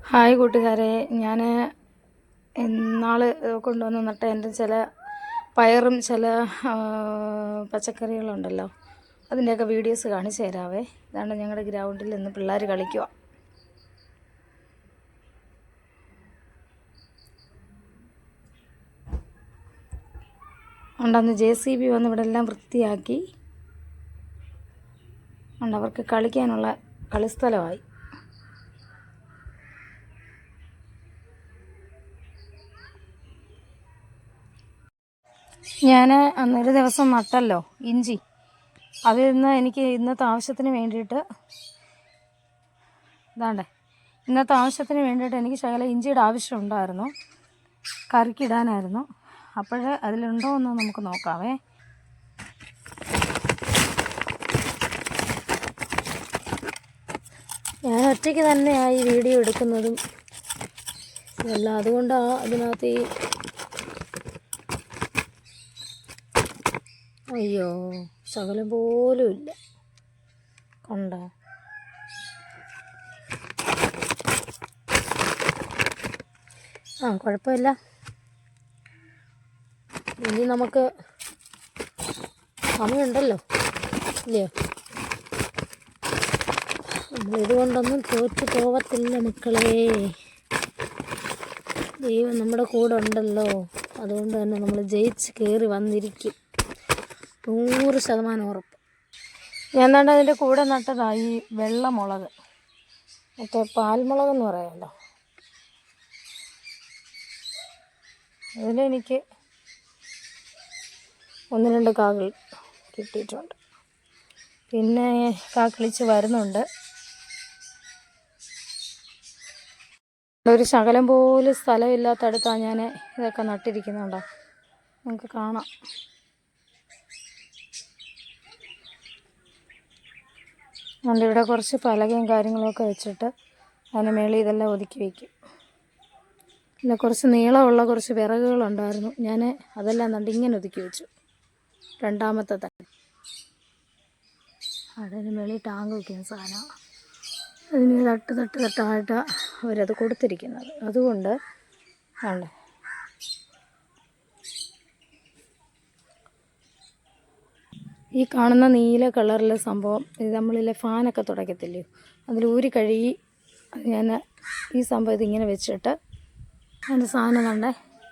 Hi കൂട്ടുകാരെ, ഞാൻ ഇന്നാൾ കൊണ്ടുവന്ന് നട്ട എൻ്റെ ചില പയറും ചില പച്ചക്കറികളുണ്ടല്ലോ, അതിൻ്റെയൊക്കെ വീഡിയോസ് കാണിച്ചു തരാവേ. ഇതാണ് ഞങ്ങളുടെ ഗ്രൗണ്ടിൽ നിന്ന് പിള്ളേർ കളിക്കുക. ഉണ്ടന്ന് JCB വന്ന് ഇവിടെ എല്ലാം വൃത്തിയാക്കി. അവർക്ക് കളിക്കാനുള്ള കളിസ്ഥലമായി. ഞാൻ അന്നൊരു ദിവസം നട്ടല്ലോ ഇഞ്ചി. അതിൽ നിന്ന് എനിക്ക് ഇന്നത്തെ ആവശ്യത്തിന് വേണ്ടിയിട്ട് എനിക്ക് ശകലം ഇഞ്ചിയുടെ ആവശ്യമുണ്ടായിരുന്നു, കറിക്കിടാനായിരുന്നു. അപ്പോഴേ അതിലുണ്ടോ എന്ന് നമുക്ക് നോക്കാവേ. ഞാൻ ഒറ്റയ്ക്ക് തന്നെയായി വീഡിയോ എടുക്കുന്നതും എല്ലാം, അതുകൊണ്ടാണ് അതിനകത്ത് അയ്യോ ശകലം പോലും ഇല്ല. കണ്ടോ? കുഴപ്പമില്ല. ഇനി നമുക്ക് സമയമുണ്ടല്ലോ, ഇല്ലയോ? നമ്മളിതുകൊണ്ടൊന്നും തോറ്റു പോവത്തില്ല മക്കളെ. ദൈവം നമ്മുടെ കൂടെ ഉണ്ടല്ലോ, അതുകൊണ്ട് തന്നെ നമ്മൾ ജയിച്ച് കയറി വന്നിരിക്കും, 100% ഉറപ്പ്. ഞാൻ തന്നെ അതിൻ്റെ കൂടെ നട്ടതായി വെള്ളമുളക്, മറ്റേ പാൽമുളകെന്ന് പറയാമല്ലോ. അതിലെനിക്ക് 1-2 കാകൾ കിട്ടിയിട്ടുണ്ട്. പിന്നെ കാക്കിളിച്ച് വരുന്നുണ്ട്. ഒരു ശകലം പോലും സ്ഥലമില്ലാത്തടുത്താണ് ഞാൻ ഇതൊക്കെ നട്ടിരിക്കുന്നുണ്ടോ, നമുക്ക് കാണാം. ഇവിടെ കുറച്ച് പലകയും കാര്യങ്ങളൊക്കെ വെച്ചിട്ട് അതിന് മേളിൽ ഇതെല്ലാം ഒതുക്കി വയ്ക്കും. പിന്നെ കുറച്ച് നീളമുള്ള കുറച്ച് വിറകുകളുണ്ടായിരുന്നു, ഞാൻ അതെല്ലാം ഇങ്ങനെ ഒതുക്കി വെച്ചു. രണ്ടാമത്തെ തന്നെ അതിന് മേളിൽ ടാങ്ക് വയ്ക്കുന്ന സാധനമാണ്. അതിന് തട്ടായിട്ട് അവരത് കൊടുത്തിരിക്കുന്നത്. അതുകൊണ്ട് ആണ് ഈ കാണുന്ന നീല കളറിലെ സംഭവം, ഇത് നമ്മളിലെ ഫാനൊക്കെ തുടയ്ക്കത്തില്ലേ, അതിൽ ഊരി കഴുകി ഞാൻ ഈ സംഭവം ഇതിങ്ങനെ വെച്ചിട്ട് അതിൻ്റെ സാധനം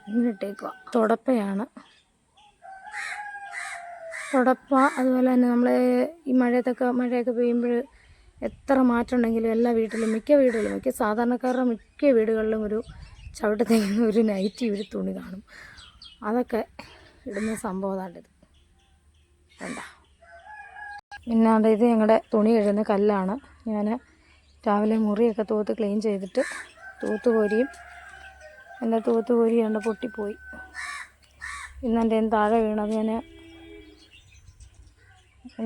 ഇങ്ങനെ ഇട്ടേക്കുക. തുടപ്പയാണ് തുടപ്പ. അതുപോലെ തന്നെ നമ്മൾ ഈ മഴയൊക്കെ പെയ്യുമ്പോൾ എത്ര മാറ്റം ഉണ്ടെങ്കിലും എല്ലാ വീട്ടിലും, മിക്ക സാധാരണക്കാരുടെ മിക്ക വീടുകളിലും ഒരു ചവിട്ട് തേങ്ങുന്ന ഒരു നൈറ്റി, ഒരു തുണി കാണും. അതൊക്കെ ഇടുന്ന സംഭവമാണിത്. വേണ്ട. പിന്നെ ഇത് ഞങ്ങളുടെ തുണി കഴുകുന്ന കല്ലാണ്. ഞാൻ രാവിലെ മുറിയൊക്കെ തൂത്ത് ക്ലീൻ ചെയ്തിട്ട് തൂത്തുകോരിയും എൻ്റെ തൂത്തുകോരി പൊട്ടിപ്പോയി. ഇന്നെൻ്റെ താഴെ വീണത് ഞാൻ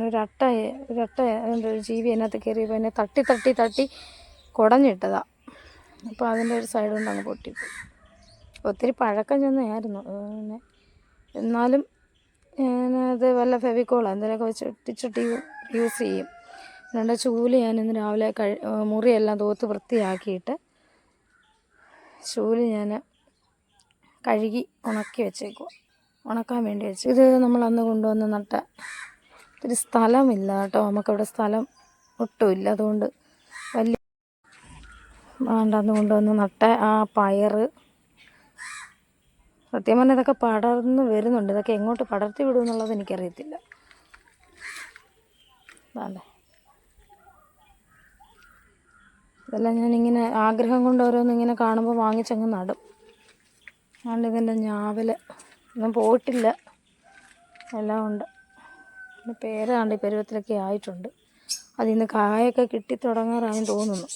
ഒരട്ട ഒരു ജീവി അതിനകത്ത് കയറിയപ്പോൾ എന്നെ തട്ടി കുടഞ്ഞിട്ടതാണ്. അപ്പോൾ അതിൻ്റെ ഒരു സൈഡ് കൊണ്ട് അങ്ങ് പൊട്ടിപ്പോയി. ഒത്തിരി പഴക്കം ചെന്നായിരുന്നു. പിന്നെ എന്നാലും ഞാനത് വല്ല ഫെവിക്കോളോ എന്തെങ്കിലുമൊക്കെ വെച്ച് ഒട്ടിച്ചിട്ട് യൂസ് ചെയ്യും. രണ്ട് ചൂല് ഞാനിന്ന് രാവിലെ മുറിയെല്ലാം തൂത്ത് വൃത്തിയാക്കിയിട്ട് ചൂല് ഞാൻ കഴുകി ഉണക്കി വെച്ചേക്കുക, ഉണക്കാൻ വേണ്ടി വെച്ചു. ഇത് നമ്മൾ അന്ന് കൊണ്ടുവന്ന് നട്ട ഒത്തിരി സ്ഥലമില്ല കേട്ടോ, നമുക്കവിടെ സ്ഥലം ഒട്ടുമില്ല. അതുകൊണ്ട് അന്ന് കൊണ്ടുവന്ന് നട്ട ആ പയറ്, സത്യം പറഞ്ഞാൽ ഇതൊക്കെ പടർന്ന് വരുന്നുണ്ട്. ഇതൊക്കെ എങ്ങോട്ട് പടർത്തി വിടുമെന്നുള്ളത് എനിക്കറിയത്തില്ല. ഇതെല്ലാം ഞാനിങ്ങനെ ആഗ്രഹം കൊണ്ട് ഓരോന്നിങ്ങനെ കാണുമ്പോൾ വാങ്ങിച്ചങ്ങ് നടും. അതുകൊണ്ട് ഇതിൻ്റെ ഞാവൽ ഒന്നും പോയിട്ടില്ല, എല്ലാം ഉണ്ട്. പിന്നെ പേരാണ്ട് ഈ പരുവത്തിലൊക്കെ ആയിട്ടുണ്ട്. അതിൽ നിന്ന് കായൊക്കെ കിട്ടിത്തുടങ്ങാറായെന്ന് തോന്നുന്നു.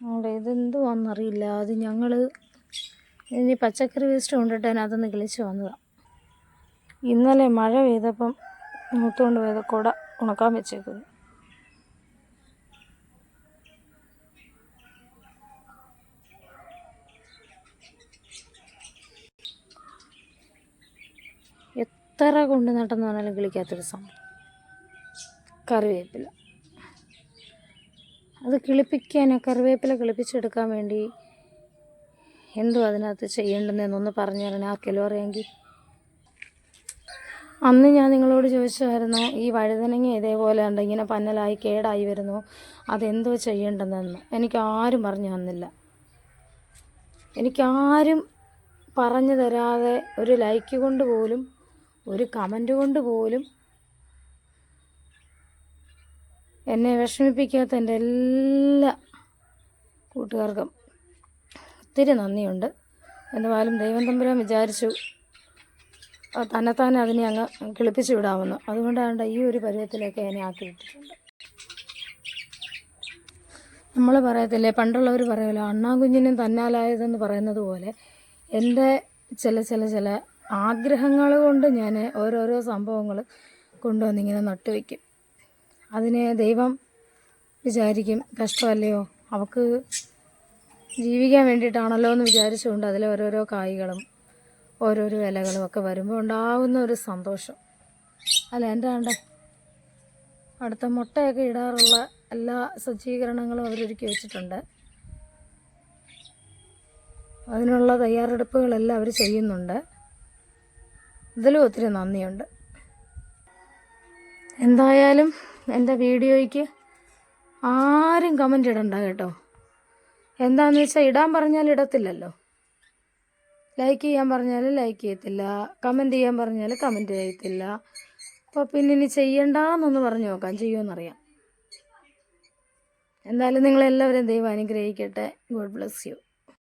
അതുകൊണ്ട് ഇതെന്തുവാണെന്നറിയില്ല. അത് ഞങ്ങൾ ഇനി പച്ചക്കറി വേസ്റ്റ് കൊണ്ടിട്ട് അതിനകത്തുനിന്ന് കിളിച്ച് വന്നതാണ്. ഇന്നലെ മഴ പെയ്തപ്പം മൂത്തുകൊണ്ട് പോയത് കുട ഉണക്കാൻ വെച്ചേക്കുന്നു. എത്ര കൊണ്ട് നട്ടെന്ന് പറഞ്ഞാലും കിളിക്കാത്തൊരു സംഭവം കറിവേപ്പില. അത് കറിവേപ്പില കിളിപ്പിച്ചെടുക്കാൻ വേണ്ടി എന്തോ അതിനകത്ത് ചെയ്യേണ്ടതെന്നൊന്ന് പറഞ്ഞു തരണേ ആർക്കെങ്കിലും അറിയാമെങ്കിൽ. അന്ന് ഞാൻ നിങ്ങളോട് ചോദിച്ചായിരുന്നു ഈ വഴുതനങ്ങ ഇതേപോലെ ഉണ്ട് ഇങ്ങനെ പന്നലായി കേടായി വരുന്നു, അതെന്തോ ചെയ്യേണ്ടതെന്ന്. എനിക്കാരും പറഞ്ഞു തന്നില്ല. എനിക്കാരും പറഞ്ഞു തരാതെ ഒരു ലൈക്ക് കൊണ്ട് പോലും ഒരു കമൻറ്റ് കൊണ്ട് പോലും എന്നെ വിഷമിപ്പിക്കാത്ത എൻ്റെ എല്ലാ കൂട്ടുകാർക്കും ഒത്തിരി നന്ദിയുണ്ട്. എന്നാലും ദൈവം തമ്പുരാൻ വിചാരിച്ചു തന്നെത്താനെ അതിനെ അങ്ങ് കിളിപ്പിച്ച് വിടാമെന്ന്. അതുകൊണ്ടാണ് ഈ ഒരു പരുവത്തിലേക്ക് എന്നെ ആക്കിയിട്ടിട്ടുണ്ട്. നമ്മൾ പറയത്തില്ലേ, പണ്ടുള്ളവർ പറയുമല്ലോ അണ്ണാകുഞ്ഞിനും തന്നാലായതെന്ന് പറയുന്നത് പോലെ എൻ്റെ ചില ആഗ്രഹങ്ങൾ കൊണ്ട് ഞാൻ ഓരോരോ സംഭവങ്ങൾ കൊണ്ടുവന്നിങ്ങനെ നട്ടുവയ്ക്കും. അതിനെ ദൈവം വിചാരിക്കും കഷ്ടമല്ലയോ, അവൾക്ക് ജീവിക്കാൻ വേണ്ടിയിട്ടാണല്ലോ എന്ന് വിചാരിച്ചുകൊണ്ട് അതിലെ ഓരോരോ കായ്കളും ഓരോരോ ഇലകളും ഒക്കെ വരുമ്പോൾ ഉണ്ടാകുന്ന ഒരു സന്തോഷം. അല്ല, എൻ്റെ അടുത്ത മുട്ടയൊക്കെ ഇടാറുള്ള എല്ലാ സജ്ജീകരണങ്ങളും അവരൊരുക്കി വെച്ചിട്ടുണ്ട്. അതിനുള്ള തയ്യാറെടുപ്പുകളെല്ലാം അവർ ചെയ്യുന്നുണ്ട്. ഇതിലും ഒത്തിരി നന്ദിയുണ്ട്. എന്തായാലും എൻ്റെ വീഡിയോയ്ക്ക് ആരും കമൻ്റ് ഇടണ്ട കേട്ടോ. എന്താണെന്ന് വെച്ചാൽ ഇടാൻ പറഞ്ഞാൽ ഇടത്തില്ലല്ലോ, ലൈക്ക് ചെയ്യാൻ പറഞ്ഞാൽ ലൈക്ക് ചെയ്യത്തില്ല, കമൻറ്റ് ചെയ്യാൻ പറഞ്ഞാൽ കമൻറ്റ് ചെയ്യത്തില്ല. അപ്പോൾ പിന്നെ ഇനി ചെയ്യണ്ടെന്നൊന്ന് പറഞ്ഞു നോക്കാം, ചെയ്യുമെന്നറിയാം. എന്തായാലും നിങ്ങളെല്ലാവരും ദൈവം അനുഗ്രഹിക്കട്ടെ. God bless you.